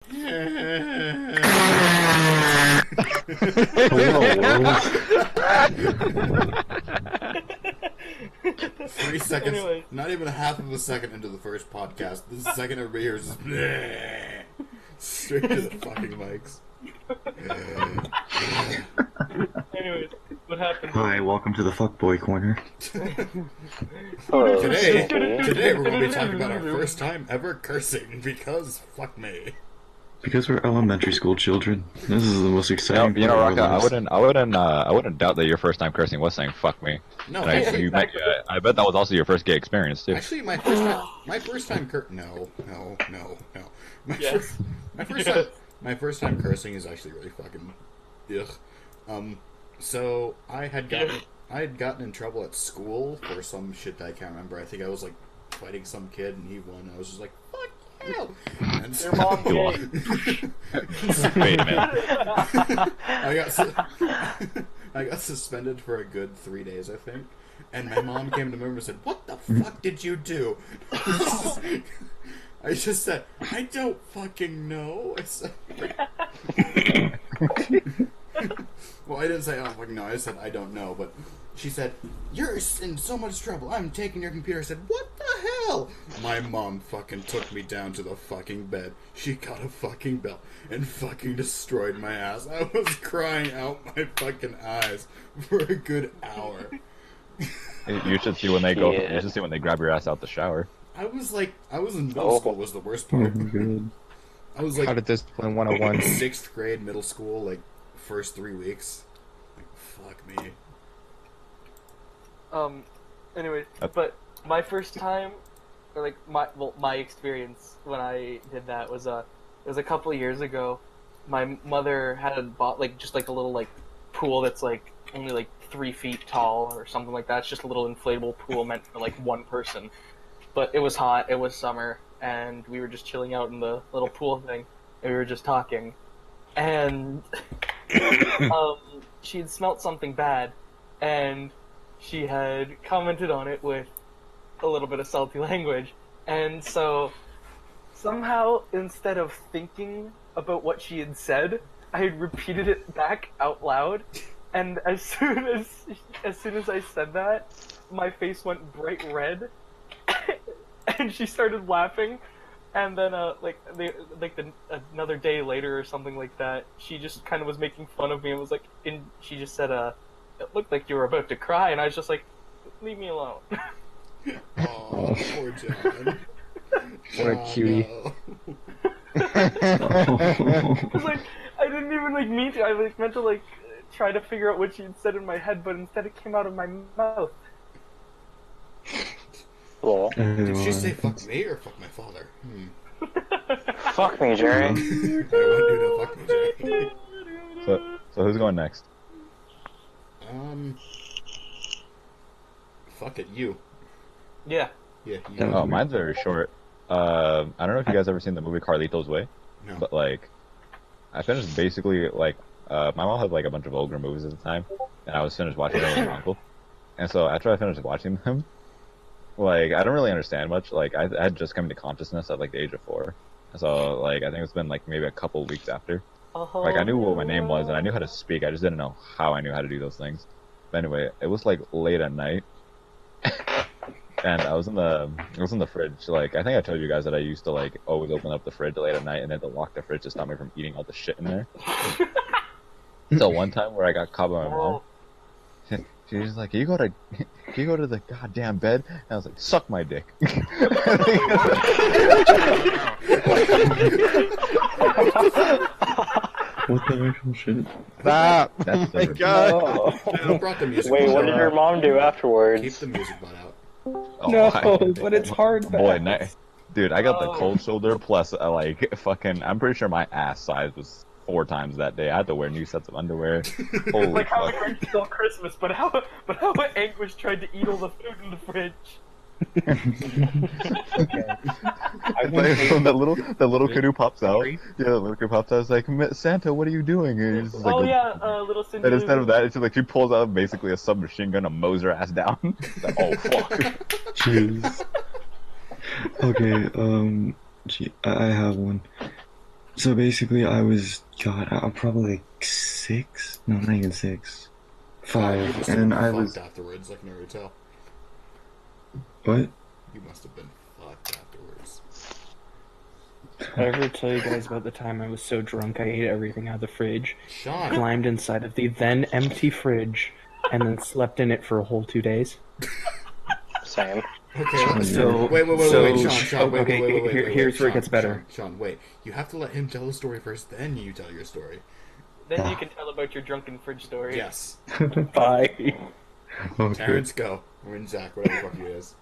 3 seconds, anyway. Not even half of a second into the first podcast. The second everybody hears is straight to the fucking mics. Anyways, what happened? Hi, welcome to the fuckboy corner. Today we're going to be talking about our first time ever cursing, because fuck me. Because we're elementary school children. This is the most exciting you know, part of our Rocka, lives. I wouldn't doubt that your first time cursing was saying "fuck me." No, I bet that was also your first gay experience too. Actually, my first time no. My first time cursing is actually really fucking ugh. So I had gotten in trouble at school for some shit that I can't remember. I think I was like fighting some kid and he won. I was just like, fuck you! And your mom gay. Wait a minute. I got suspended for a good 3 days, I think. And my mom came to me and said, "What the fuck did you do?" I just said, "I don't fucking know." I said, well, I didn't say, "Oh, fucking no." I said, "I don't know." But she said, "You're in so much trouble. I'm taking your computer." I said, "What the hell?" My mom fucking took me down to the fucking bed. She got a fucking belt and fucking destroyed my ass. I was crying out my fucking eyes for a good hour. You should see when they go. Yeah. You should see when they grab your ass out the shower. I was in middle school was the worst part. Good. I was like How to discipline 101. 6th grade, middle school, like first 3 weeks. Like, fuck me. Anyway, but my first time, or like my experience when I did that was it was a couple of years ago. My mother had bought just a little pool that's like only like 3 feet tall or something like that. It's just a little inflatable pool meant for like one person. But it was hot, it was summer, and we were just chilling out in the little pool thing, and we were just talking. And she had smelt something bad, and she had commented on it with a little bit of salty language. And so, somehow, instead of thinking about what she had said, I had repeated it back out loud. And as soon as I said that, my face went bright red. And she started laughing, and then another day later or something like that, she just kind of was making fun of me and was like, she just said, "It looked like you were about to cry," and I was just like, "Leave me alone." Oh, poor John. What a cutie. No. Cause I didn't even mean to. I meant to try to figure out what she had said in my head, but instead it came out of my mouth. Cool. Did she say fuck me or fuck my father? Fuck me, Jerry. I don't want you to fuck me, Jerry. So who's going next? Fuck it, you. Yeah. Yeah, you. Yeah. Oh, mine's very short. I don't know if you guys ever seen the movie Carlitos Way, No. but I finished basically my mom had a bunch of ogre movies at the time, and I was finished watching them with my uncle. And so after I finished watching them, I don't really understand much. I had just come into consciousness at the age of 4. So I think it's been maybe a couple weeks after. I knew what my name was and I knew how to speak. I just didn't know how I knew how to do those things. But anyway, it was late at night, and I was in the fridge. I think I told you guys that I used to always open up the fridge late at night and then to lock the fridge to stop me from eating all the shit in there. So one time where I got caught by my mom. She was like, "Can you go to the goddamn bed?" And I was like, "Suck my dick." What the actual shit? Stop! That's My God! Who brought the music Wait, bot what did out? your mom do afterwards? Keep the music bot out. No, but it's hard. Boy, dude, I got the cold shoulder plus fucking. I'm pretty sure my ass size was 4 times that day. I had to wear new sets of underwear. Holy How fuck! the Grinch stole Christmas, but how Anguish tried to eat all the food in the fridge. The little kid who pops out. Yeah, the little kid pops out. It's like, "Santa, what are you doing?" And he's just Oh yeah, little Cindy. And instead of that, it's she pulls out basically a submachine gun and mows her ass down. Oh fuck! Jeez. Okay, I have one. So basically, I'm probably like 6. No, not even 6. You 5, must have and been I fucked was afterwards. I can already tell. what? You must have been fucked afterwards. Did I ever tell you guys about the time I was so drunk I ate everything out of the fridge, Sean. climbed inside of the then empty fridge, and then slept in it for a whole 2 days? Same. Okay. So- wait, so- Sean. Wait, okay, wait. here's where it Sean, gets better. Sean, wait. You have to let him tell the story first, then you tell your story. Then you can tell about your drunken fridge story. Yes. Bye. Okay. Terrence, go. Or in Zach, whatever the fuck he is.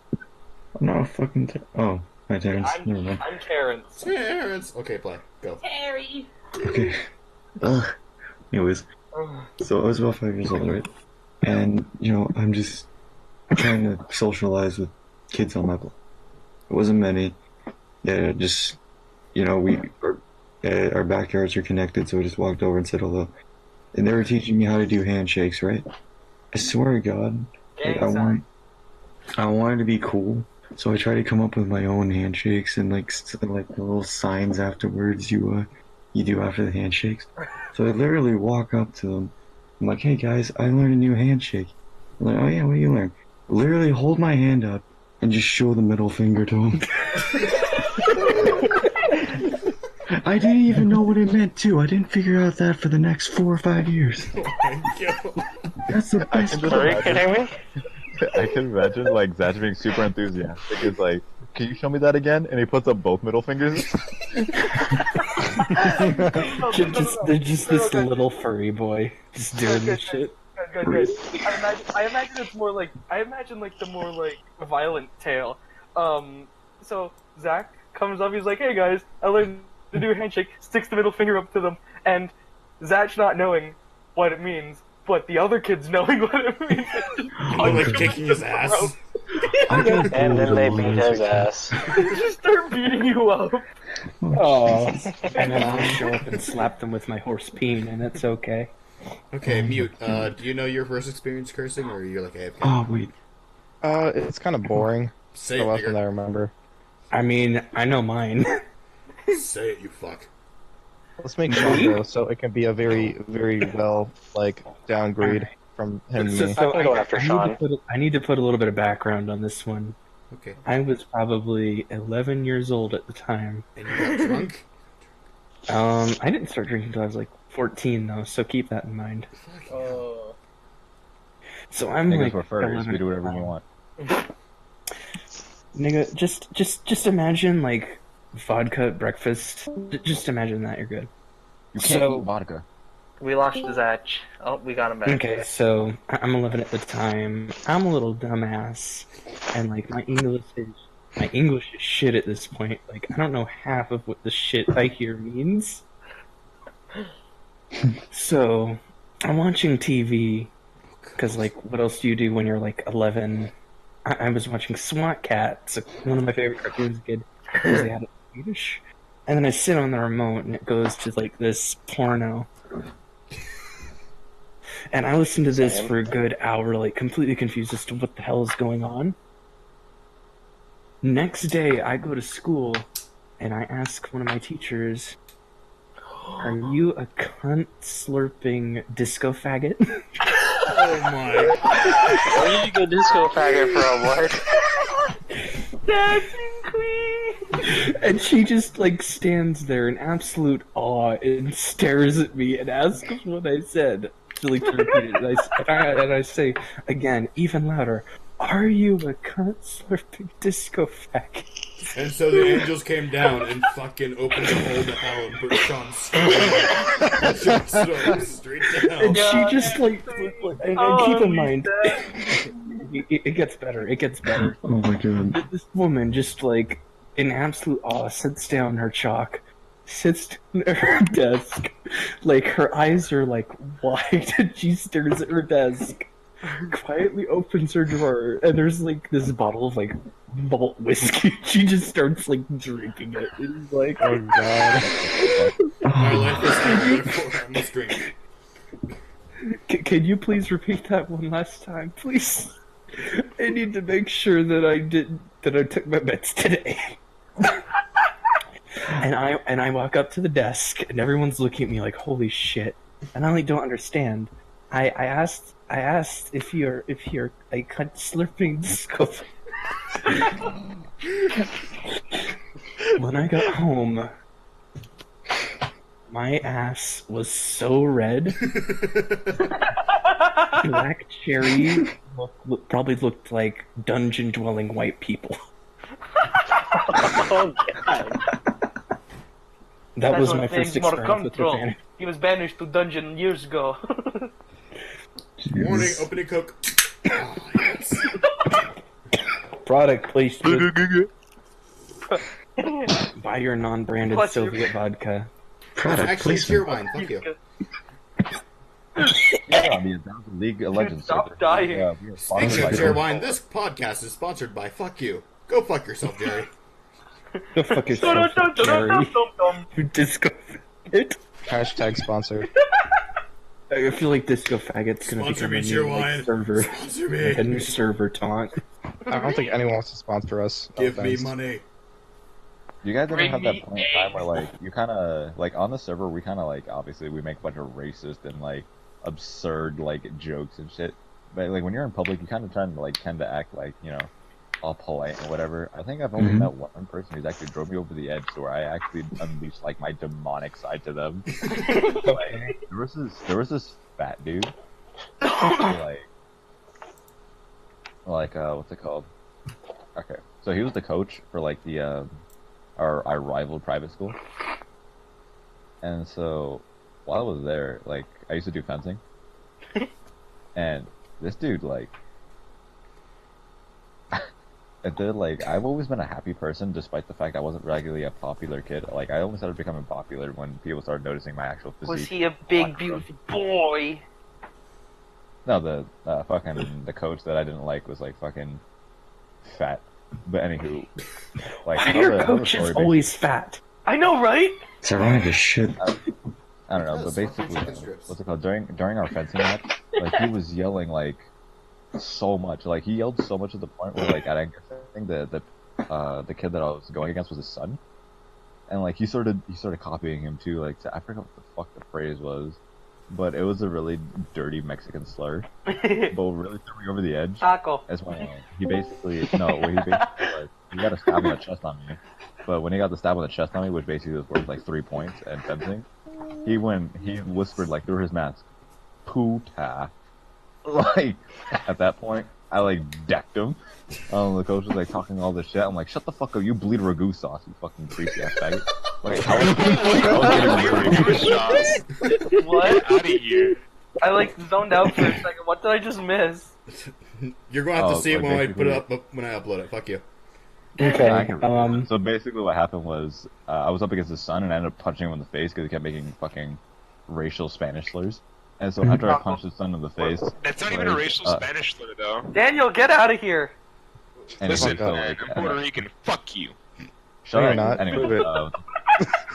I'm not a fucking. Oh, hi, Terrence. Never I'm mind. Terrence. Terrence. Okay, play. Go. Terry. Okay. Ugh. Anyways, so I was about 5 years old, right? And I'm just trying to socialize with kids on my block. It wasn't many. Yeah, just our backyards are connected, so I just walked over and said hello. And they were teaching me how to do handshakes, right? I swear to God, like, I wanted to be cool, so I tried to come up with my own handshakes and like the little signs afterwards you do after the handshakes. So I literally walk up to them. I'm like, hey guys, I learned a new handshake. I'm like, oh yeah, what do you learn? Literally hold my hand up and just show the middle finger to them. I didn't even know what it meant too. I didn't figure out that for the next 4 or 5 years. Oh my God. That's the best part. Are you kidding me? I can imagine like Zach being super enthusiastic. It's like, can you show me that again? And he puts up both middle fingers. They're just this little furry boy just doing this shit. Good. I imagine it's more like the more like violent tale. So Zach comes up, he's like, "Hey guys, I learned to do a handshake." Sticks the middle finger up to them, and Zach's not knowing what it means, but the other kids knowing what it means. Like kicking his ass. And then they beat his ass. They just start beating you up. Oh, and then I'll show up and slap them with my horse peen, and it's okay. Okay, Mute. Do you know your first experience cursing, or are you like AFK? Oh wait. It's kind of boring. Say The it, less than I nigger. remember. I mean, I know mine. Say it, you fuck. Let's make Sean go, so it can be a very, very well, downgrade from him and me. I'm gonna go after Sean. I need to put a little bit of background on this one. Okay. I was probably 11 years old at the time. And you got drunk? I didn't start drinking until I was like 14, though, so keep that in mind. Fucking hell. So I'm Niggas like were furries. 11 We do whatever at we the want. time. Nigga, just imagine like vodka at breakfast. Just imagine that, you're good. You can't So- eat vodka. We lost Zach. Oh, we got him back. Okay, so I'm 11 at the time. I'm a little dumbass, and like my English is shit at this point. Like I don't know half of what the shit I hear means. So I'm watching TV because like what else do you do when you're like 11? I was watching SWAT Cats, one of my favorite cartoons as a kid, because they had it in Swedish. And then I sit on the remote and it goes to like this porno. And I listened to this for a good hour, like completely confused as to what the hell is going on. Next day, I go to school and I ask one of my teachers, "Are you a cunt slurping disco faggot?" Oh my. Where did you go disco faggot from, what? Dancing Queen! And she just like stands there in absolute awe and stares at me and asks what I said. To like to repeat it, and I say again, even louder, "Are you a cunt slurping disco faggot?" And so the angels came down and fucking opened the hole to hell and put Sean straight down. And she just like and keep in mind, it gets better. It gets better. Oh my God. This woman just like in absolute awe sits down in her chalk, sits down at her desk, like her eyes are like wide, and she stares at her desk, quietly opens her drawer, and there's like this bottle of like malt whiskey. She just starts like drinking it. It's like, Oh god. My life is beautiful. I must drink. Can you please repeat that one last time, please? I need to make sure that I took my meds today. And I walk up to the desk, and everyone's looking at me like, "Holy shit!" And I don't understand. I asked if you're like slurping disco. When I got home, my ass was so red. Black cherry probably looked like dungeon dwelling white people. Oh, God. That That's was when my things first more experience with control. profanity. He was banished to dungeon years ago. Warning, opening Coke. Ah, yes. Product placement. Buy your non-branded Plus Soviet vodka. Product Actually, it's your placement. wine. Fuck you. Yeah, I mean, that was a League of Legends stop server. dying. Yeah, we are sponsored Speaking by of Chair Coke. Wine, this podcast is sponsored by Fuck You. Go fuck yourself, Jerry. Go fuck yourself, Jerry. You disco faggot. Hashtag sponsored. I feel like disco faggot's gonna Sponsor become me, a Cheer new Wine. server. Sponsor Like a me. new server taunt. I don't think anyone wants to sponsor us. No Give me offense. money. You guys ever Bring have me that point in time where, like, you kind of, like, on the server, we kind of, like, obviously, we make a bunch of racist and, like, absurd, like, jokes and shit. But, like, when you're in public, you kind of tend to act like, you know, all polite and whatever. I think I've only met one person who's actually drove me over the edge to where I actually unleashed, like, my demonic side to them. Like, there was this fat dude, like, what's it called? Okay, so he was the coach for, like, the, our rival private school. And so, while I was there, like, I used to do fencing. And this dude, like, I've always been a happy person, despite the fact I wasn't regularly a popular kid. Like, I only started becoming popular when people started noticing my actual physique. Was he a big, beautiful boy? No, the coach that I didn't like was, like, fucking fat. But anywho, like, Your coach is always fat. I know, right? It's ironic as shit. I don't know, but Yes, basically, fucking chicken strips. what's it called? During our fencing match, like, he was yelling, like, so much. Like, he yelled so much to the point where, like, I think the kid that I was going against was his son. And, like, he started copying him, too. Like, I forgot what the fuck the phrase was. But it was a really dirty Mexican slur. But what really threw me over the edge Taco. is when he basically like, he got a stab on the chest on me. But when he got the stab on the chest on me, which basically was worth like 3 points and fencing, he whispered, like, through his mask, "Puta." Like, at that point, I, like, decked him. The coach was, like, talking all this shit. I'm like, shut the fuck up, you bleed ragu sauce, you fucking greasy ass faggot. Like, I was getting What? Out of here. I, like, zoned out for a second. What did I just miss? You're going to have to Oh, see it like, when I put it basically- up when I upload it. Fuck you. Okay. So basically what happened was, I was up against his son and I ended up punching him in the face because he kept making fucking racial Spanish slurs. And so after I punched his son in the face... That's not even a racial Spanish slur, though. Daniel, get out of here. and Listen, so, man, like, I'm Puerto Rican. Fuck you. shut No, up. you're not. Anyway, Prove it.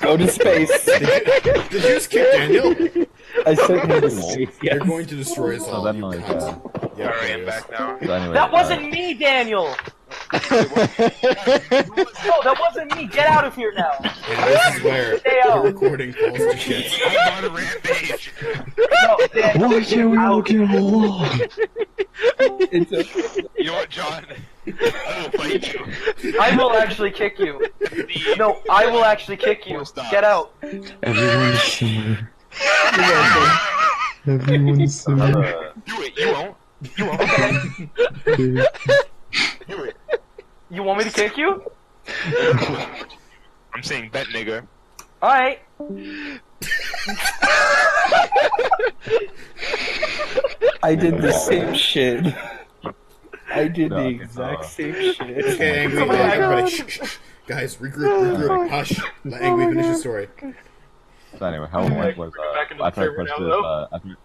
Go to space. Did you just kick Daniel? I sent him to space. You're Yes. going to destroy us all, then, you like, cunt. Yeah, Alright, there I'm he is. back now. so anyway, That wasn't me, Daniel. No, that wasn't me. Get out of here now. And this is where Stay the out. recording falls to shit. I'm on a rampage. No, Daniel. Why can't we all get along? It's okay. You know what, John? I will fight you. I will actually kick you. No, I will actually kick you. Get out. Everyone simmer. Everyone simmer. Do it. You won't. You won't. Do it. You want me to kick you? I'm saying bet, nigga. Alright. I did the same shit. I did No, the okay, exact uh, same shit. Okay, Angry, Oh my everybody, God. shh. Guys, regroup, hush. Let Angry finish his story. So anyway, how it went was, Back into the after I server punched now, this,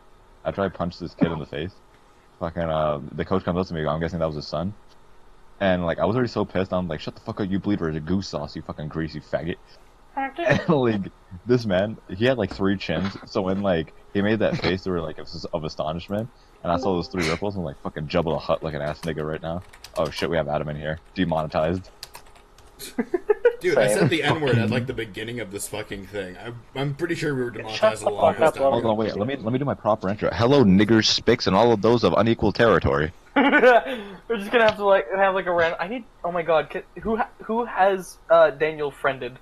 after I punched this kid in the face, fucking, the coach comes up to me, I'm guessing that was his son, and, like, I was already so pissed, I'm like, shut the fuck up, you bleed a goose sauce, you fucking greasy faggot. And, like, this man, he had, like, 3 chins, so when, like, he made that face, they were, like, of astonishment, and I saw those 3 ripples, and, like, fucking Jabba the Hutt like an ass nigga right now. Oh shit, we have Adam in here. Demonetized. Dude, I Same. said the N word at like the beginning of this fucking thing. I'm pretty sure we were Shut demonetized the a long fuck up, time Hold ago. on, wait. Let me do my proper intro. Hello, niggers, spics, and all of those of unequal territory. We're just gonna have to have a random. I need. Oh my god, who has Daniel friended?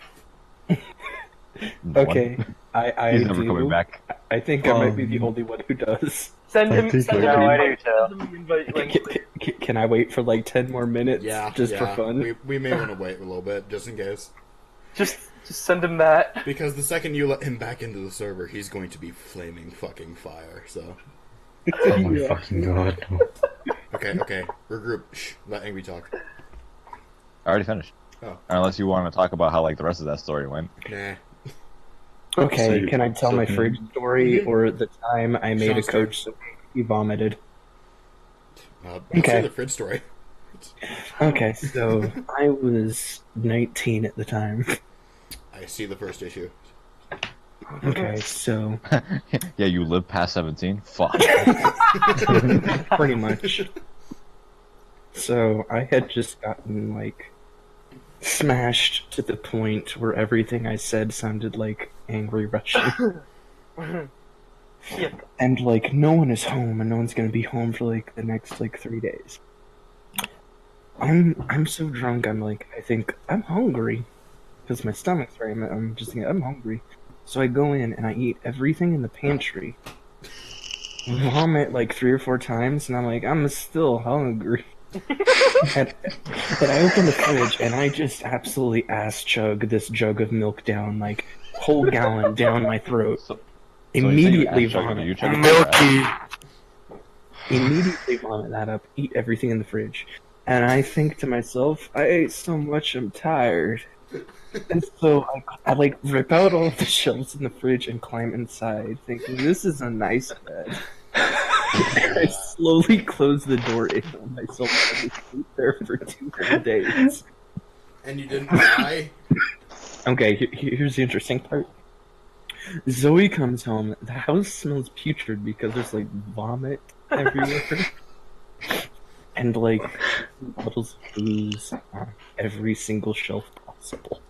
Okay, I He's do. never coming back. I think I might be the only one who does. Send I him. think Send I him do. an I do invite. too. Send him an invite link. Can I wait for like 10 more minutes? Yeah, just yeah. for fun. We may want to wait a little bit just in case, Just send him that. because the second you let him back into the server, he's going to be flaming fucking fire. So Oh my Yeah. fucking god. No. okay, regroup. Shh, let Angry talk. I already finished. Oh. Unless you want to talk about how like the rest of that story went. Nah. Okay, So you- can I tell so my can- fridge story or the time I made Sounds a coach so he vomited? Let's Okay. hear the fridge story. Okay, so I was 19 at the time. I see the first issue. Okay, so Yeah, you live past 17? Fuck. pretty much. So I had just gotten like smashed to the point where everything I said sounded like angry Russian. Yeah. And like no one is home and no one's gonna be home for like the next like 3 days. I'm so drunk I think I'm hungry because my stomach's right. I'm just thinking I'm hungry. So I go in and I eat everything in the pantry. Vomit like 3 or 4 times and I'm like I'm still hungry. and I open the fridge and I just absolutely ass chug this jug of milk down like whole gallon down my throat. So Immediately you chug it, vomit. you chug it. Milky. Immediately vomit that up, eat everything in the fridge. And I think to myself, I ate so much, I'm tired. And so I like rip out all of the shelves in the fridge and climb inside, thinking this is a nice bed. And I slowly close the door in on myself and I sleep there for 2 whole days. And you didn't die? Okay, here's the interesting part. Zoe comes home. The house smells putrid because there's like vomit everywhere. And like bottles of booze on every single shelf possible.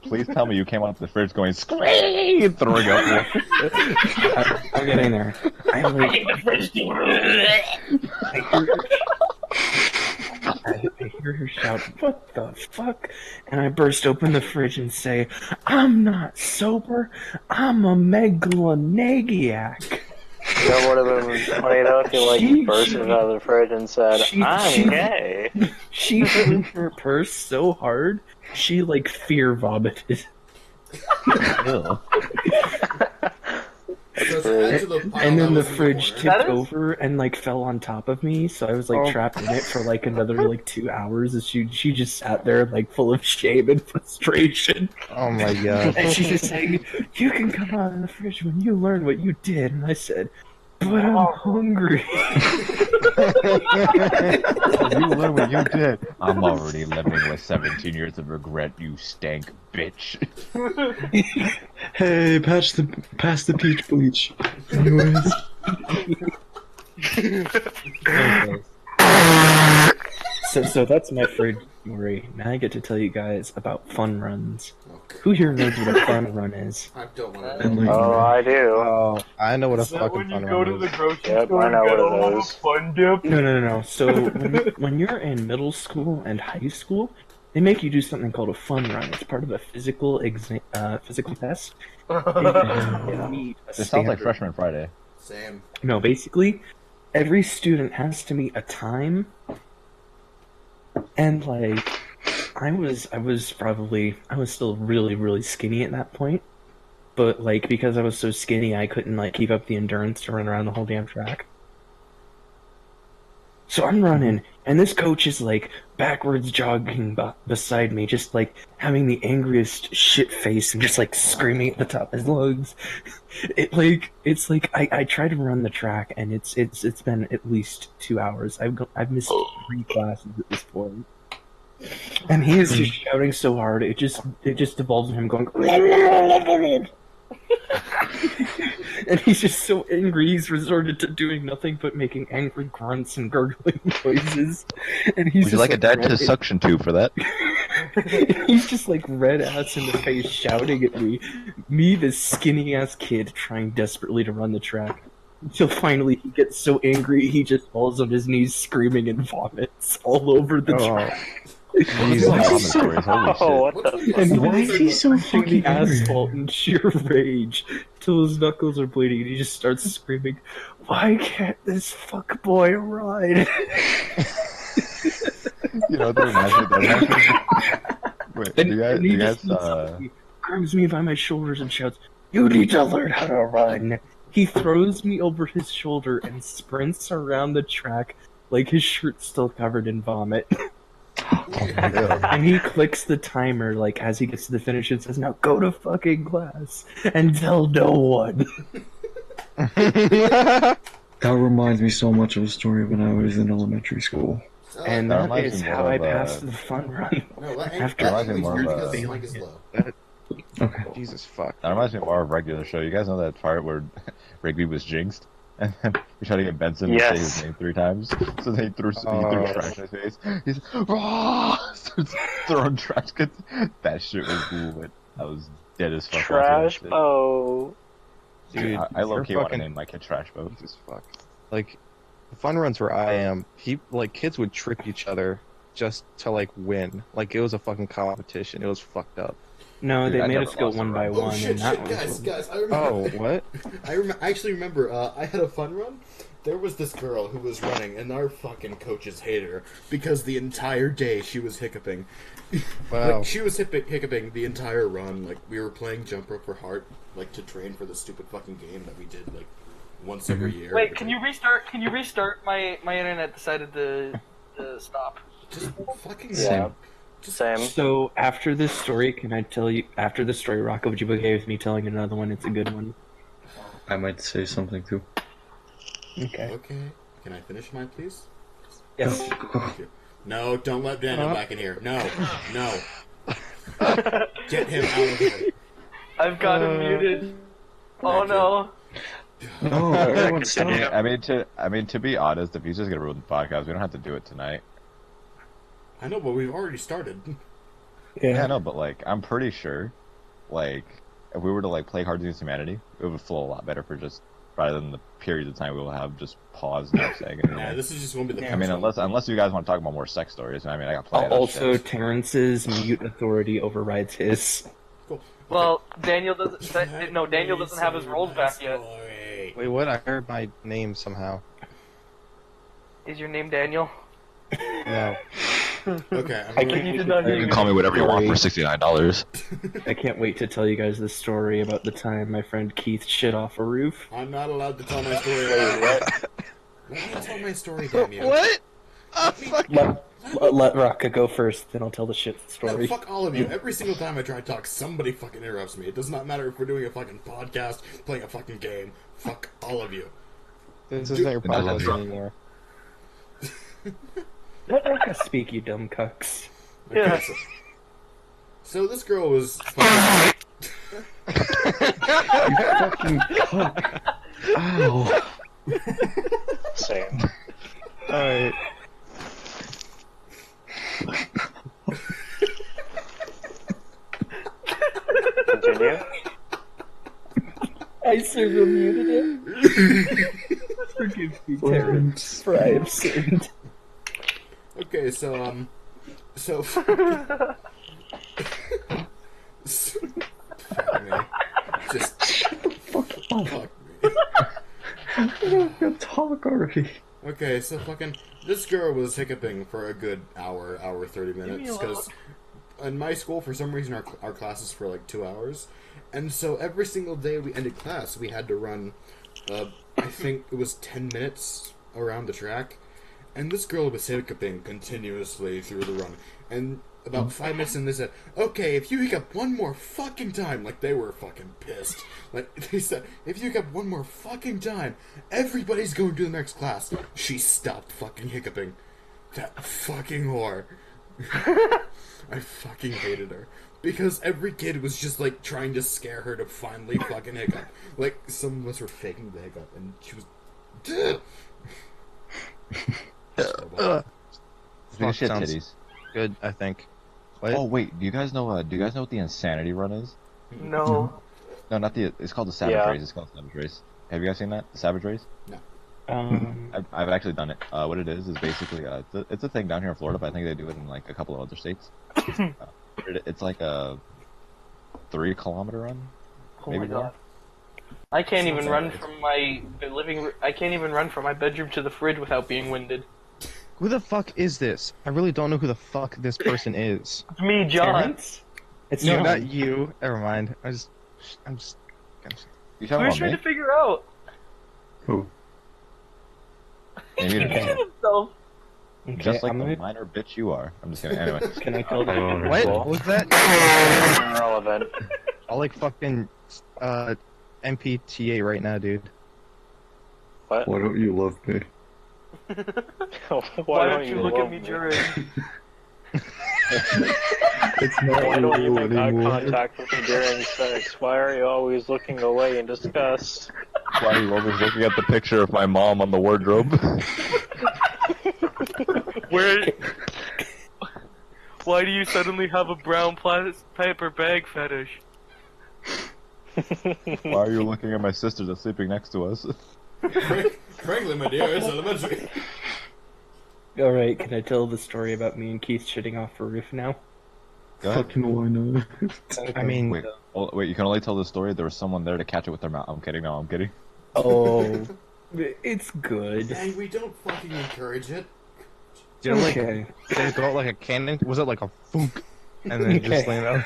Please tell me you came out of the fridge going scream, throwing up. I'm getting there. I like. I hear her shout, "What the fuck?" And I burst open the fridge and say, "I'm not sober. I'm a megalomaniac." That would have been funny though if you like bursted out of the fridge and said, "I'm gay." She threw her purse so hard, she like fear vomited. Ew. And then the fridge That tipped is- over and like fell on top of me, so I was like trapped in it for like another like 2 hours. And she just sat there like full of shame and frustration. Oh my god. And she's just saying, "You can come out of the fridge when you learn what you did." And I said, "But I'm hungry." You learn what you did. I'm already living with 17 years of regret, you stank bitch. Hey, pass the peach bleach. Anyways. So that's my fridge story. Now I get to tell you guys about fun runs. Who here knows what a fun run is? I don't want And, to. like, Oh, I do. Oh, I know what a Is that fucking when you fun go one to the is. grocery Yep, store I and know get what all it of a is. fun dip? No. So when you're in middle school and high school, they make you do something called a fun run. It's part of a physical test. You meet a This sounds like standard- Freshman Friday. Same. No, basically, every student has to meet a time, and like, I was still really, really skinny at that point, but like, because I was so skinny, I couldn't like keep up the endurance to run around the whole damn track. So I'm running, and this coach is like backwards jogging beside me, just like having the angriest shit face and just like screaming at the top of his lungs. It's like I try to run the track, and it's been at least 2 hours. I've missed 3 classes at this point, and he is just shouting so hard. It just devolves in him going. And he's just so angry, he's resorted to doing nothing but making angry grunts and gurgling noises. And he's Would you just like a dentist red- suction tube for that? He's just like red ass in the face shouting at me. Me, this skinny ass kid, trying desperately to run the track. Until finally he gets so angry he just falls on his knees screaming and vomits all over the track. Jesus, Why is he vomit so- stories, holy Oh, shit. what the fuck? And Why is he so pushing fucking the angry? asphalt in sheer rage till his knuckles are bleeding and he just starts screaming, "Why can't this fuckboy ride?" You know, that reminds me. Wait, do And you he guys, just sneaks up to me, grabs me by my shoulders and shouts, "You need to learn how to run." He throws me over his shoulder and sprints around the track like his shirt's still covered in vomit. And he clicks the timer like as he gets to the finish and says, "Now go to fucking class and tell no one." That reminds me so much of a story when I was in elementary school. And That that reminds is me how more I of, passed the fun run. No, let After reminds me more of, because his failing mic is it. low. Okay. Jesus fuck. That reminds me more of regular show. You guys know that part where Rigby was jinxed? And then he tried to get Benson to say Yes. his name 3 times. So then he threw Oh. trash in his face. He's starts throwing trash cans. That shit was cool, but I was dead as fuck. Trash watching that shit. bow. Dude, I you're low-key want to fucking- name my kid Trash Boat. Jesus fuck. Like, the fun runs where I am, kids would trip each other just to, like, win. Like, it was a fucking competition. It was fucked up. No, Dude, they I made never us go lost a one by run. Oh one, shit, and that shit, was guys, I remember. Oh, what? I actually remember. I had a fun run. There was this girl who was running, and our fucking coaches hated her because the entire day she was hiccuping. Wow. Like, she was hiccuping the entire run. Like, we were playing jump rope for heart, like to train for the stupid fucking game that we did like once every year. Wait, can you restart? Can you restart? My internet decided to stop. Just fucking Yeah. Same. So after this story, can I tell you? After the story, Rocco, would you be okay with me telling another one? It's a good one. I might say something too. Okay. Okay. Can I finish mine, please? Yes. Thank you. No, don't let Daniel back in here. No, no. Get him out of here. I've got him muted. Oh no. No, everyone stop. I mean, to be honest, if he's just gonna ruin the podcast, we don't have to do it tonight. I know, but we've already started. Yeah, I know, but like, I'm pretty sure, like, if we were to like play Cards Against Humanity, it would flow a lot better for just rather than the period of time we will have just pause and second. Nah, this is just gonna be the. I mean, unless you guys want to talk about more sex stories, I mean, I got plenty of Also, shit. Terrence's mute authority overrides his. Cool. Okay. Well, Daniel doesn't. No, Daniel doesn't have his rolls back yet. Story. Wait, what? I heard my name somehow. Is your name Daniel? No. Okay, I'm I gonna- can't You wait did to not tell hear you me. Call me whatever you want for story. $69. I can't wait to tell you guys the story about the time my friend Keith shit off a roof. I'm not allowed to tell my story. Let me tell my story, damn you. What? Oh, fuck. Let Rocka go first, then I'll tell the shit No, story. fuck all of you. Every single time I try to talk, somebody fucking interrupts me. It does not matter if we're doing a fucking podcast, playing a fucking game. Fuck all of you. This isn't your I love podcast you. anymore. Let Rocka speak, you dumb cucks. Okay, Yeah. so this girl was fucking... Fucking cuck. Ow. Same. Alright. Continue. I server muted him. Forgive me, Terrence, for I have sinned. Okay, so, so... Fuck me. Just... Fuck me. I don't talk already. Okay, so fucking... This girl was hiccuping for a good hour 30 minutes, because in my school, for some reason, our class is for like 2 hours, and so every single day we ended class, we had to run, I think it was 10 minutes around the track, and this girl was hiccuping continuously through the run, and about 5 minutes in, they said, okay, if you hiccup one more fucking time, like they were fucking pissed, like they said, if you hiccup one more fucking time, everybody's going to the next class. She stopped fucking hiccuping. That fucking whore. I fucking hated her. Because every kid was just like trying to scare her to finally fucking hiccup. Like some of us were faking the hiccup and she was Big Fuck, shit sounds titties. good, I think. What? Oh wait, do you guys know? Do you guys know what the insanity run is? No. No, not the. It's called the Savage Yeah. Race. It's called Savage Race. Have you guys seen that? The Savage Race? I've actually done it. What it is basically it's a thing down here in Florida, but I think they do it in like a couple of other states. It's like a 3-kilometer run. Oh Maybe my more. god. I can't even run It's- from my living room. I can't even run from my bedroom to the fridge without being winded. Who the fuck is this? I really don't know who the fuck this person is. It's me, John. Terrence? It's No, John. not you. Never mind. I'm just. You talking We're about trying me? to figure out. Who? Maybe He it's himself. Okay, just like I'm the gonna... minor bitch you are. I'm just kidding. Anyway, Can I tell the What was that? Irrelevant. I'll like fucking MPTA right now, dude. What? Why don't you love me? Why don't you look at love me during? It's not Why don't you real make eye anymore. contact with me during sex? Why are you always looking away in disgust? why are you always looking at the picture of my mom on the wardrobe? Where? Why do you suddenly have a brown paper bag fetish? Why are you looking at my sister that's sleeping next to us? Frankly, my dear, it's elementary. Alright, can I tell the story about me and Keith shitting off a roof now? Go ahead. Fucking why not? I mean, Wait, you can only tell the story. There was someone there to catch it with their mouth. I'm kidding. No, I'm kidding. Oh, it's good. And we don't fucking encourage it. did it, like, Okay. did it go out like a cannon? Was it like a fook? And then just Okay. land out?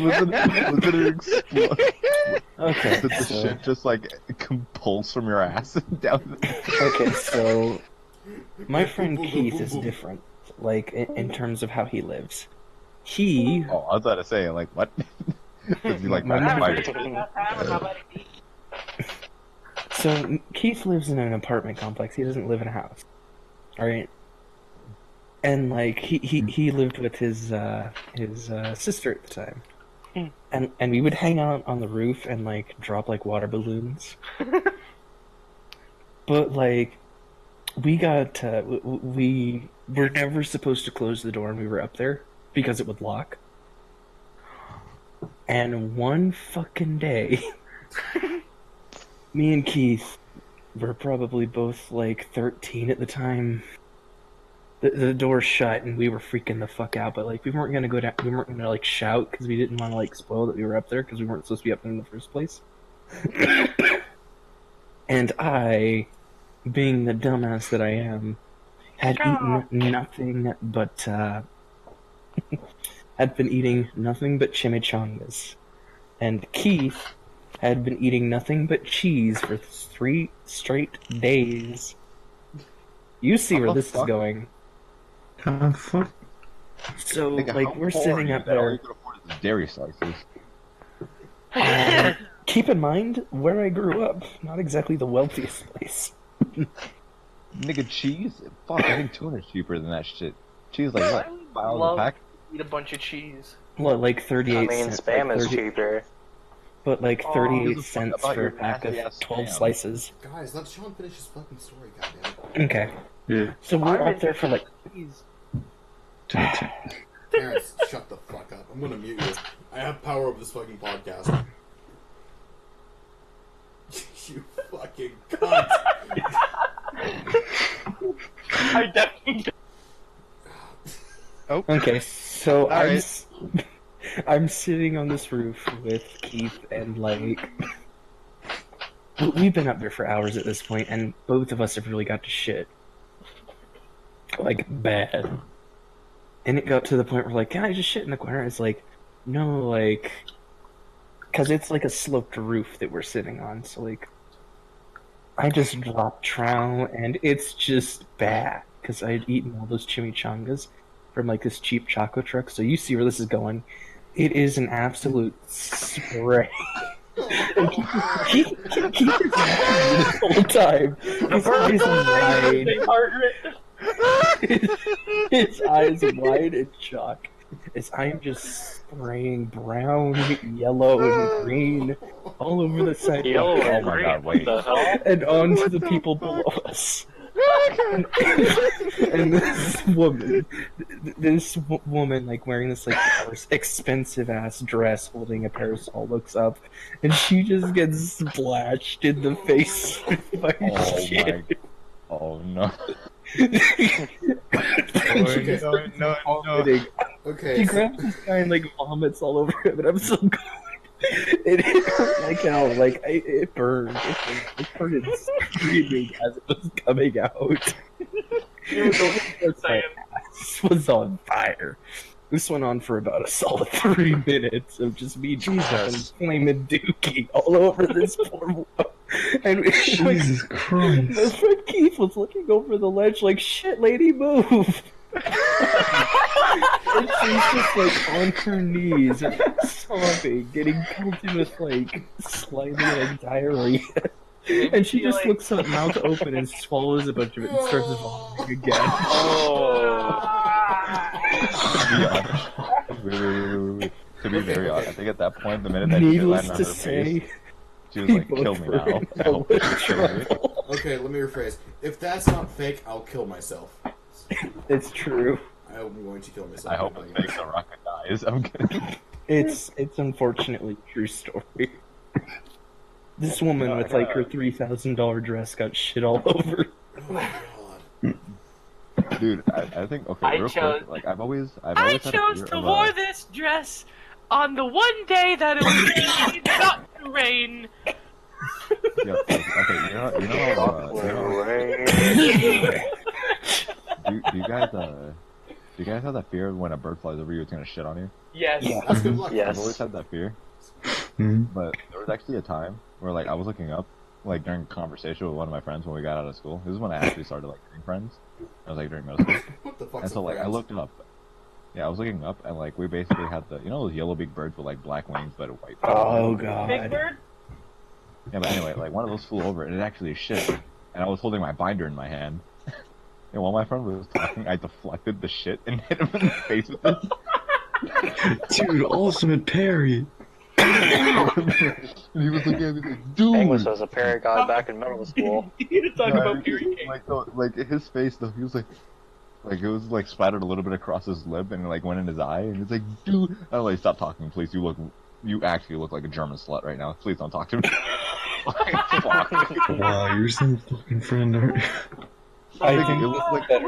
Was it an explode? Okay, Did the so, shit just like compulse from your ass down? okay, so my friend Boom, boom, Keith boom, is boom. different, like in terms of how he lives. He, Oh, I was about to say like what? Does he like My ride mom- bikes? so Keith lives in an apartment complex. He doesn't live in a house, all right? And like he lived with his sister at the time, and we would hang out on the roof and like drop like water balloons. But like we got we were never supposed to close the door when we were up there because it would lock. And one fucking day, me and Keith were probably both like 13 at the time. The door shut and we were freaking the fuck out, but like we weren't gonna go down. We weren't gonna like shout because we didn't want to like spoil that we were up there because we weren't supposed to be up there in the first place. And I, being the dumbass that I am, had eaten nothing but had been eating nothing but chimichangas, and Keith had been eating nothing but cheese for 3 straight days. You see where this is going. Fuck. So, Nigga, like, how we're poor sitting are up you that all there. you can afford is dairy slices. Keep in mind where I grew up, not exactly the wealthiest place. Nigga, cheese? Fuck, I think tuna's cheaper than that shit. Cheese like what? $5 a Love pack? eat a bunch of cheese. What, like 38 I mean, cents? spam like is 30 cheaper. But like Oh, 38 who the fuck cents about for your a pack of nasty-ass 12 spam? slices. Guys, let Sean finish his fucking story, goddammit. Okay. Yeah. So we're I'm up there for like. cheese. Terrence, shut the fuck up. I'm gonna mute you. I have power over this fucking podcast. You fucking cunt. I definitely. Okay, so All right. I'm sitting on this roof with Keith and like. We've been up there for hours at this point, and both of us have really got to shit. Like, bad. And it got to the point where, like, can I just shit in the corner? It's like, no, like. Because it's like a sloped roof that we're sitting on, so, like. I just dropped trow, and it's just bad. Because I had eaten all those chimichangas from, like, this cheap chocolate truck, so you see where this is going. It is an absolute spray. And he is laughing the whole time. His eyes wide. His eyes wide and shocked. As I am just spraying brown, yellow, and green all over the sidewalk Yellow Oh and my green. god, wait. What the hell? and onto the people below us. And this woman, like wearing this like expensive ass dress, holding a parasol, looks up, and she just gets splashed in the face by shit. Oh no. She's vomiting. Okay. She grabs this guy and like vomits all over him, and I'm so good. It hurt like hell. Like it burned. It burned screaming as it was coming out. My ass was on fire. This went on for about a solid 3 minutes of just me dropping flaming dookie all over this poor woman. And Jesus Christ. my friend Keith was looking over the ledge like, shit, lady, move. And she's just like on her knees, sobbing, getting pelted with like slimy like diarrhea. And she just looks up, mouth open, and swallows a bunch of it and starts vomiting again. Wait. To be very honest, I think at that point, the minute that shit Needless landed to on her say, face, she was like, kill me now. I hope you kill me. Okay, let me rephrase. If that's not fake, I'll kill myself. It's true. I'm going to kill myself. I hope it makes a rocket dies. I'm kidding. It's unfortunately a true story. This woman with like her $3,000 dress got shit all over. Oh my god. Dude, I think, okay, real quick, like, I've always I had a chose fear to of, wear this dress on the one day that it was not to rain. Yeah, okay, you know do you guys have that fear when a bird flies over you, it's gonna shit on you? Yes. That's good luck. I've always had that fear. Mhm. But there was actually a time where, like, I was looking up, like, during a conversation with one of my friends when we got out of school. This is when I actually started, like, getting friends. I was, like, during middle school. What the fuck's And so, like, I looked up. Yeah, I was looking up, and, like, we basically had the, you know those yellow-beaked birds with, like, black wings but a white feet? Oh Big god. Bird? Yeah, but anyway, like, one of those flew over, and it actually shit. And I was holding my binder in my hand. And while my friend was talking, I deflected the shit and hit him in the face with it. Dude, ultimate parry. And he was like, dude! English was a paragod back in middle school. You need to talk about Fury King. Like, no, like, his face, though, he was like, it was, like, splattered a little bit across his lip, and it, like, went in his eye, and he's like, dude! I'm like, stop talking, please, you actually look like a German slut right now. Please don't talk to me. Wow, you're some fucking friend, aren't you? I It think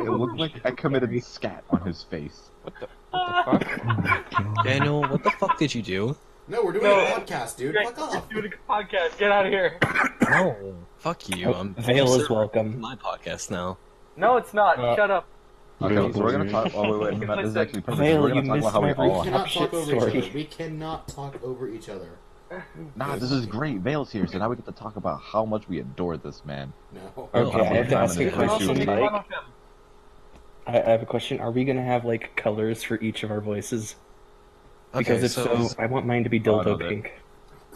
looked like I committed scat on his face. What the fuck? Oh my god. Daniel, what the fuck did you do? No, we're doing No. a podcast, dude. Fuck off. Doing a podcast. Get out of here. No, fuck you. Vale is welcome. My podcast now. No, it's not. Shut up. Okay, so we're gonna talk. Oh wait, this is actually perfect. Vale, We're you gonna talk missed about how we my all. We cannot shit talk over each story. other. We cannot talk over each other. Nah, this is great. Vale's here, so now we get to talk about how much we adore this man. No. Okay, I have to ask a You can Also question. make fun of him. I have a question. Are we gonna have like colors for each of our voices? Because Okay, if so, I want mine to be Oh, no, dildo pink.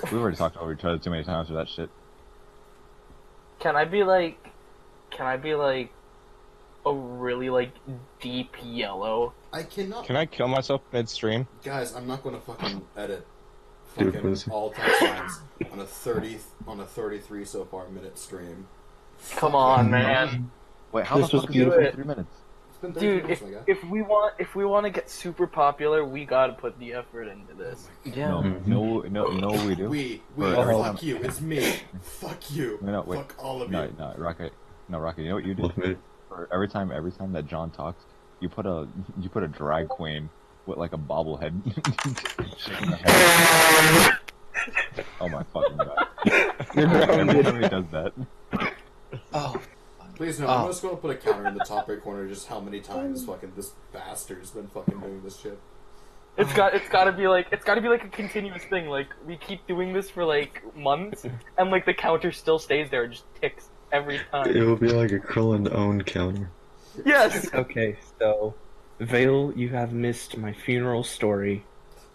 We've already talked over each other too many times for that shit. Can I be like a really like deep yellow? I cannot. Can I kill myself midstream? Guys, I'm not gonna fucking edit Dude, fucking pussy. all text lines on a 33 so far minute stream. Come on, man. Wait, how This the was fuck is it beautiful. 3 minutes? It's been 30 Dude, minutes, my guy. if we want to get super popular, we gotta put the effort into this. Yeah. No, we do. We, Or- fuck you, it's me. Fuck you. No, wait. Fuck all of No, you. Rocket. No, Rocket. You know what you Look, did? mate. For every time that John talks, you put a drag queen with like a bobblehead shaking the head. Oh my fucking god! Every time he does that. Oh, Please no, I'm just gonna put a counter in the top right corner just how many times fucking this bastard's been fucking doing this shit. It's gotta be like a continuous thing. Like we keep doing this for like months, and like the counter still stays there, and just ticks every time. It will be like a Krillin owned counter. Yes. Okay, so Vale, you have missed my funeral story,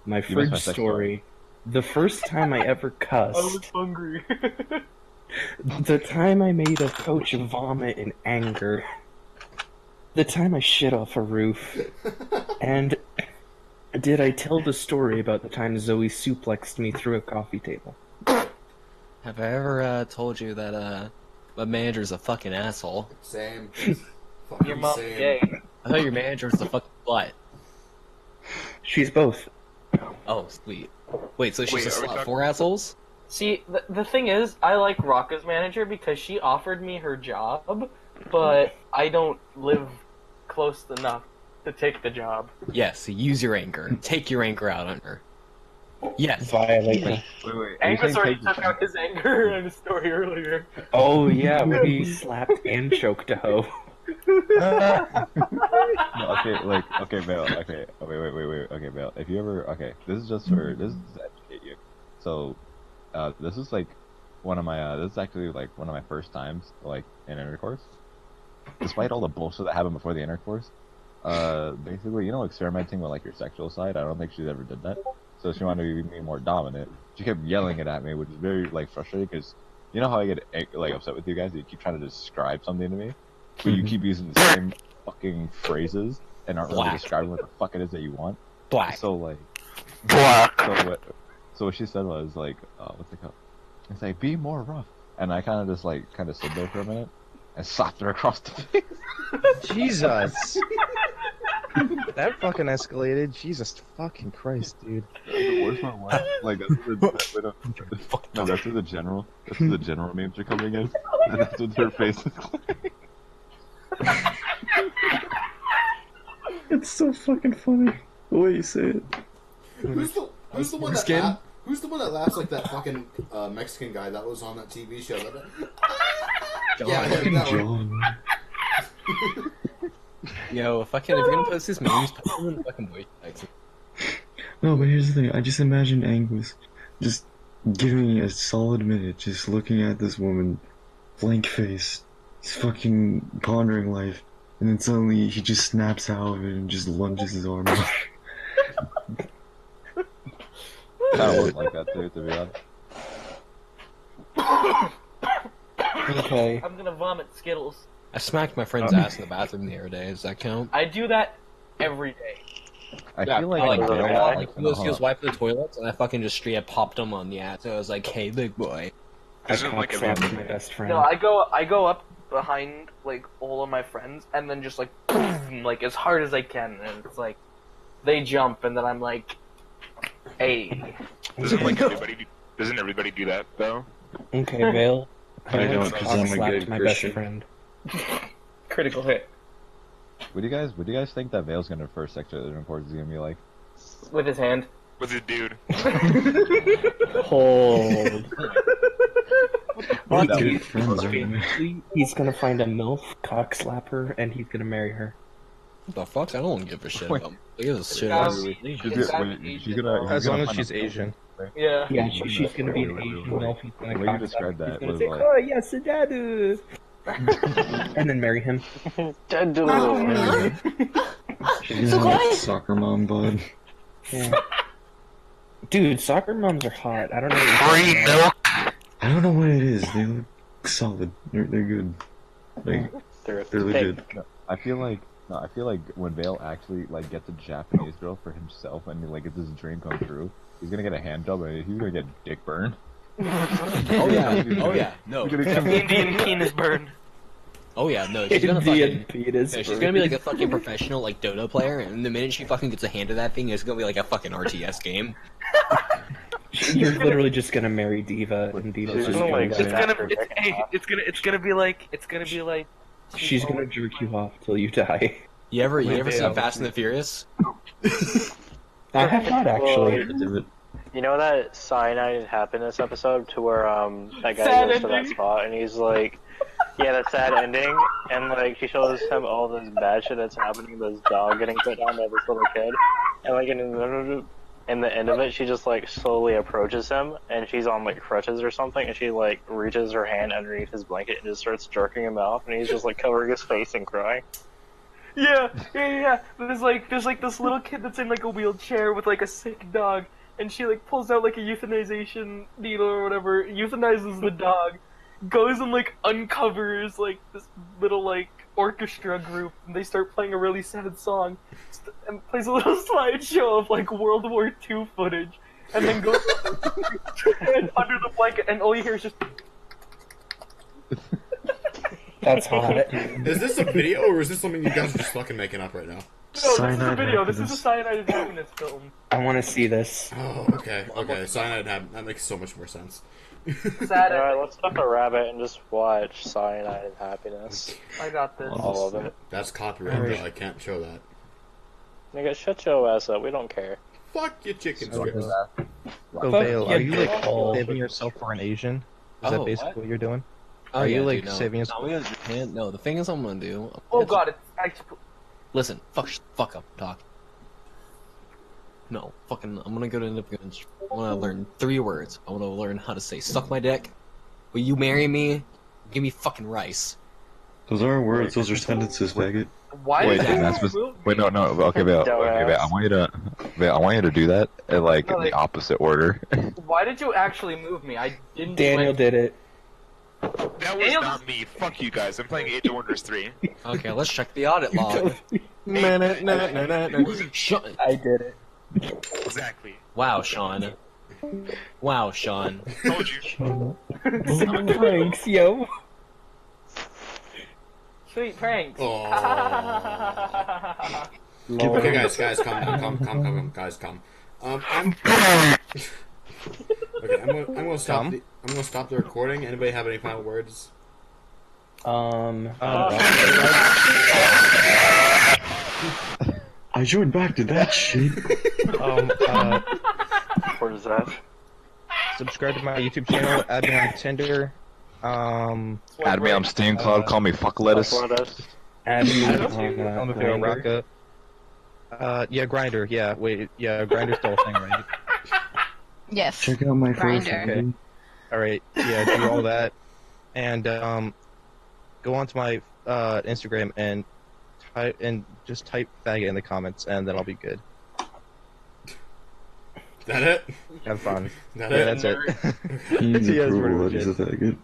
my You missed fridge my sex story, the first time I ever I was cussed, hungry. the time I made a coach vomit in anger, the time I shit off a roof, and did I tell the story about the time Zoe suplexed me through a coffee table? have I ever told you that My manager's a fucking asshole. Same. Fucking Your mom's same. gay. I thought your manager's the fucking slut. She's both. Oh, sweet. Wait, so she's Wait, a are we slut talking- for assholes? See, the thing is, I like Rocka's manager because she offered me her job, but I don't live close enough to take the job. Yes, use your anger. Take your anger out on her. Yes. Violate me. Wait, wait. Angus already took out his anger in his story earlier. Oh yeah, when he slapped and choked a hoe. No, okay, like, okay, Vale, okay, oh, wait, okay, Vale, if you ever, okay, this is just for, this is to educate you. So, this is like one of my, this is actually like one of my first times, like, in intercourse. Despite all the bullshit that happened before the intercourse, basically, you know, experimenting with like your sexual side, I don't think she's ever did that. So she wanted to be more dominant. She kept yelling it at me, which is very, like, frustrating, because you know how I get, like, upset with you guys? You keep trying to describe something to me, but you keep using the same fucking phrases and aren't really Black. describing what the fuck it is that you want. Black. So, like, Black. so what she said was, like, what's it called? It's like, be more rough. And I kind of just, like, kind of stood there for a minute and slapped her across the face. Jesus. That fucking escalated. Jesus fucking Christ, dude. The worst part was, like, that's where the general memes are coming in. And that's what her face is like. It's so fucking funny the way you say it. Who's the one that Skin? who's the one that laughs like that fucking Mexican guy that was on that TV show? Yeah, Fucking that one. John. Yo, fucking, if you're gonna post these memes, put them in the fucking voice text. No, but here's the thing. I just imagine Angus just giving a solid minute, just looking at this woman, blank face, he's fucking pondering life, and then suddenly he just snaps out of it and just lunges his arm out. Kind of looked like that too, to be honest. Okay. I'm gonna vomit Skittles. I smacked my friend's ass in the bathroom the other day. Does that count? I do that every day. I Yeah, feel like, like, Vale, he was wiping the toilets, and I fucking just straight up popped him on the ass. So I was like, "Hey, big boy." I Isn't like cock-slapped every my best friend. No, I go up behind like all of my friends and then just like like as hard as I can, and it's like they jump and then I'm like, hey. Doesn't everybody do that though? Okay, Vale. I don't, 'cause I'm a cock-slapped good my Christian. best friend. Critical hit would you guys think that Vale's gonna first sexual intercourse is gonna be like? with his hand. With his dude. Hold. What That good was- friends are we? Basically, he's gonna find a MILF, cock slap her, and he's gonna marry her. What the fuck? I don't give a shit Wait. about. Look at this shit. Um, ass. She's gonna As long as she's Asian. Yeah. Yeah, she's gonna be an Wait, Asian wait. MILF. He's gonna The way you cock described slap her. that He's gonna was say, like- "Oh yes, Dadu," and then marry him. She's gonna have soccer mom bod. Yeah. Dude, soccer moms are hot. I don't know. Free milk. I don't know what it is. They look solid. They're good. Like, They're they're legit. I feel like when Vale actually like gets a Japanese girl for himself and he like gets his dream come true, he's gonna get a hand job and he's gonna get dick burn. Oh yeah. Oh yeah. No. Indian penis burn. Oh yeah. No. She's gonna Indian fucking. penis. No, she's gonna be like a fucking professional like Dota player, and the minute she fucking gets a hand of that thing, it's gonna be like a fucking RTS game. You're literally just gonna marry Diva, and Diva's She's just gonna, gonna. like, It's snap gonna her it's, dick hey, off. it's gonna be like She's gonna jerk you off till you die. You ever seen Yeah. Fast and the Furious? I have not actually. Do it. You know that cyanide happiness episode to where that guy Sad goes to that ending. spot and he's like, yeah, that sad ending, and like she shows him all this bad shit that's happening, this dog getting put down by this little kid, and like in the end of it, she just like slowly approaches him, and she's on like crutches or something, and she like reaches her hand underneath his blanket and just starts jerking him off, and he's just like covering his face and crying. Yeah. There's like this little kid that's in like a wheelchair with like a sick dog, and she like pulls out like a euthanization needle or whatever, euthanizes the dog, goes and like uncovers like this little like orchestra group, and they start playing a really sad song, and plays a little slideshow of like World War II footage, and then goes and under the blanket, and all you hear is just. That's hot. Is this a video or is this something you guys are just fucking making up right now? No, this is a Cyanide video. This is a happiness. cyanide happiness film. I want to see this. Oh, okay. Cyanide that makes so much more sense. Sad. Alright, let's fuck a rabbit and just watch Cyanide and Happiness. I got this. All of it. That's copyright, though. I can't show that. Nigga, shut your ass up. We don't care. Fuck your chicken So, strips. So, Vale, are you like saving yourself for an Asian? Is that Oh, basically what? what you're doing? Oh, Are yeah, you like dude, no. saving yourself? No, we can't. No, the thing is, I'm gonna do. Oh god, it's actually. Listen, fuck up, Doc. No, fucking, I'm gonna go to Independence. I wanna learn 3 words. I wanna learn how to say "suck my dick." Will you marry me? Give me fucking rice. Those aren't words, those are sentences, faggot. Why Wait, did dude, you that's supposed. move Wait, no. Okay, Vale. Okay, Vale. I want you to do that in like in the opposite order. Why did you actually move me? I didn't. Daniel did it. That was not me. Fuck you guys. I'm playing Age of Wonders 3. Okay, let's check the audit log. Shut. I did it. Exactly. Wow, Sean. Wow, Sean. Told you. Pranks, yo. Sweet pranks. Oh. Lord. Okay, guys, come, guys, come. I'm okay. I'm gonna stop. I'm gonna stop the recording. Anybody have any final words? I joined back to that shit. What is that? Subscribe to my YouTube channel. Add me on Tinder. Add me on Steam Cloud. Call me fuck lettuce. Add me on LmfaoRocka. Yeah, Grinder. Yeah, wait. Yeah, Grinder's still a thing, right? Yes. Check out my first Grindr. Okay. video. All right. Yeah, do all that, and go onto my Instagram and just type faggot in the comments, and then I'll be good. That it? Have fun. That Yeah, it? that's it. He's Yeah, that's approval pretty that much he's a faggot.